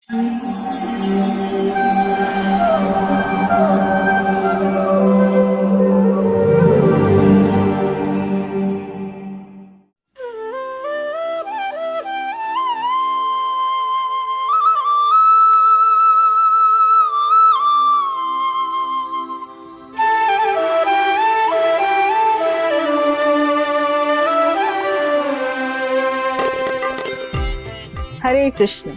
हरे कृष्ण।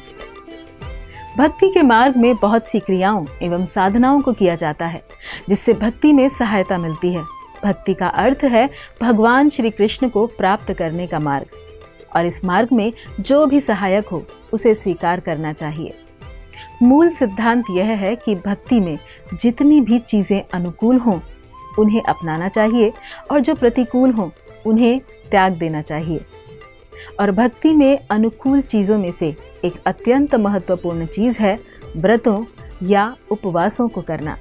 भक्ति के मार्ग में बहुत सी क्रियाओं एवं साधनाओं को किया जाता है जिससे भक्ति में सहायता मिलती है। भक्ति का अर्थ है भगवान श्री कृष्ण को प्राप्त करने का मार्ग, और इस मार्ग में जो भी सहायक हो उसे स्वीकार करना चाहिए। मूल सिद्धांत यह है कि भक्ति में जितनी भी चीजें अनुकूल हों उन्हें अपनाना चाहिए और जो प्रतिकूल हों उन्हें त्याग देना चाहिए। और भक्ति में अनुकूल चीज़ों में से एक अत्यंत महत्वपूर्ण चीज़ है व्रतों या उपवासों को करना,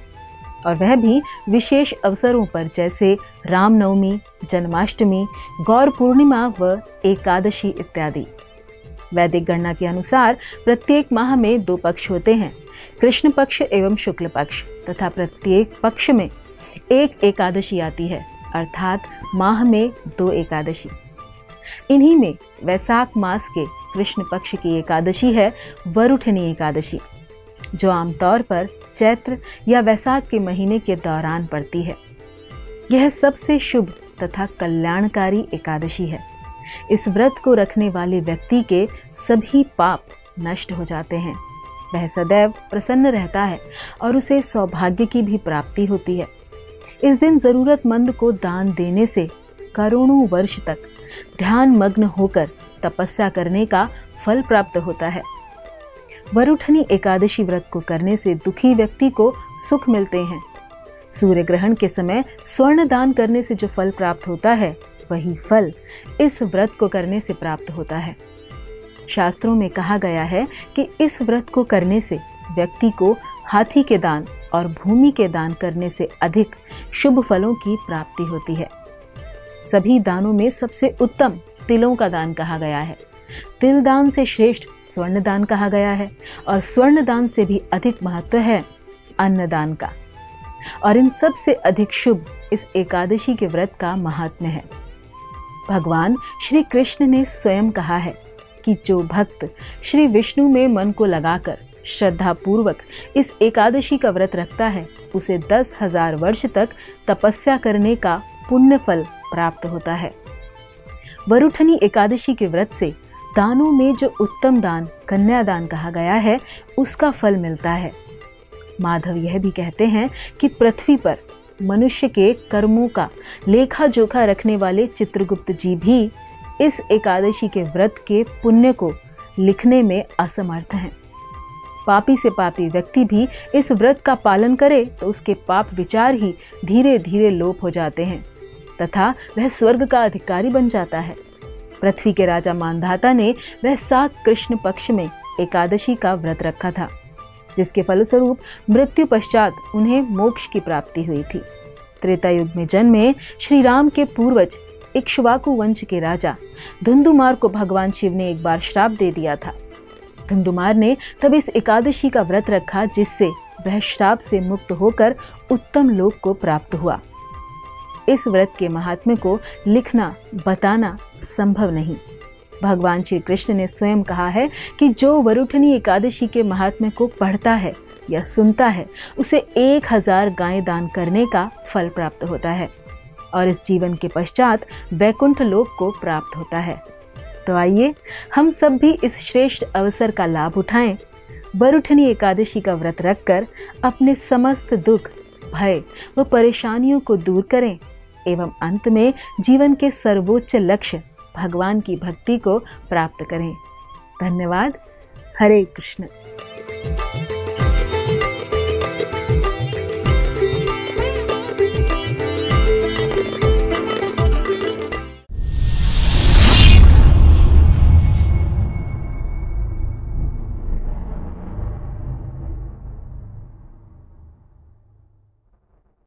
और वह भी विशेष अवसरों पर जैसे रामनवमी, जन्माष्टमी, गौर पूर्णिमा व एकादशी इत्यादि। वैदिक गणना के अनुसार प्रत्येक माह में 2 पक्ष होते हैं, कृष्ण पक्ष एवं शुक्ल पक्ष, तथा प्रत्येक पक्ष में एक एकादशी आती है, अर्थात माह में 2 एकादशी। इन्हीं में वैशाख मास के कृष्ण पक्ष की एकादशी है वरुठनी एकादशी, जो आमतौर पर चैत्र या वैशाख के महीने के दौरान पड़ती है। यह सबसे शुभ तथा कल्याणकारी एकादशी है। इस व्रत को रखने वाले व्यक्ति के सभी पाप नष्ट हो जाते हैं। वह सदैव प्रसन्न रहता है और उसे सौभाग्य की भी प्राप्ति होती है। इस दिन जरूरतमंद को दान देने से करोड़ों वर्ष तक ध्यान मग्न होकर तपस्या करने का फल प्राप्त होता है। वरुठनी एकादशी व्रत को करने से दुखी व्यक्ति को सुख मिलते हैं। सूर्य ग्रहण के समय स्वर्ण दान करने से जो फल प्राप्त होता है वही फल इस व्रत को करने से प्राप्त होता है। शास्त्रों में कहा गया है कि इस व्रत को करने से व्यक्ति को हाथी के दान और भूमि के दान करने से अधिक शुभ फलों की प्राप्ति होती है। सभी दानों में सबसे उत्तम तिलों का दान कहा गया है। तिल दान से श्रेष्ठ स्वर्ण दान कहा गया है, और स्वर्ण दान से भी अधिक महत्व है अन्न दान का। और इन सब से अधिक शुभ इस एकादशी के व्रत का महात्म्य है। भगवान श्री कृष्ण ने स्वयं कहा है कि जो भक्त श्री विष्णु में मन को लगाकर श्रद्धा पूर्वक इस एकादशी का व्रत रखता है उसे 10,000 वर्ष तक तपस्या करने का पुण्य फल प्राप्त होता है। वरुठनी एकादशी के व्रत से दानों में जो उत्तम दान कन्यादान कहा गया है उसका फल मिलता है। माधव यह भी कहते हैं कि पृथ्वी पर मनुष्य के कर्मों का लेखा जोखा रखने वाले चित्रगुप्त जी भी इस एकादशी के व्रत के पुण्य को लिखने में असमर्थ हैं। पापी से पापी व्यक्ति भी इस व्रत का पालन करे तो उसके पाप विचार ही धीरे धीरे लोप हो जाते हैं तथा वह स्वर्ग का अधिकारी बन जाता है। पृथ्वी के राजा मानधाता ने वह 7 कृष्ण पक्ष में एकादशी का व्रत रखा था, जिसके फलस्वरूप मृत्यु पश्चात उन्हें मोक्ष की प्राप्ति हुई थी। त्रेता युग में जन्मे श्री राम के पूर्वज इक्ष्वाकु वंश के राजा धुंधुमार को भगवान शिव ने एक बार श्राप दे दिया था। धुंधुमार ने तब इस एकादशी का व्रत रखा, जिससे वह श्राप से मुक्त होकर उत्तम लोक को प्राप्त हुआ। इस व्रत के महात्म्य को लिखना बताना संभव नहीं। भगवान श्री कृष्ण ने स्वयं कहा है कि जो वरुठनी एकादशी के महात्म्य को पढ़ता है या सुनता है उसे 1000 गायें दान करने का फल प्राप्त होता है और इस जीवन के पश्चात वैकुंठ लोक को प्राप्त होता है। तो आइए हम सब भी इस श्रेष्ठ अवसर का लाभ उठाएं, वरुठनी एकादशी का व्रत रखकर अपने समस्त दुख, भय व परेशानियों को दूर करें एवं अंत में जीवन के सर्वोच्च लक्ष्य भगवान की भक्ति को प्राप्त करें। धन्यवाद। हरे कृष्ण।